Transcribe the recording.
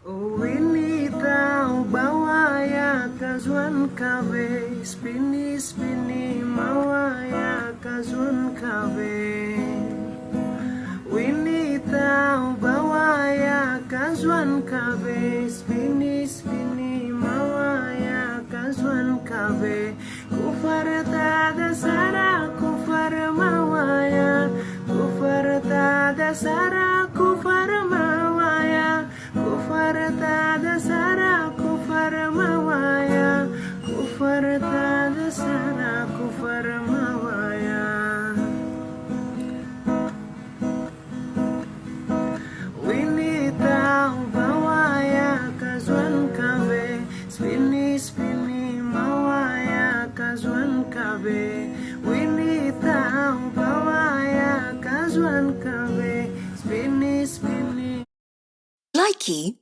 Oh ini tahu bahwa ya kazuan kabe spini spini mawa ya kazuan kabe. Winnie tahu bahwa ya kazuan kabe spini spini mawa ya kazuan kabe. Kufar tada sara kufar mawa ya kufar tada sara kufar mawa ya kufar tada sara kufar mawa ya kufar tada sara kufar mawa ya. Winnie tahu bahwa ya kazuan kabe spini spini mawa ya kazuan kabe. Winnie tahu bahwa ya kazuan kabe spini spini. Likey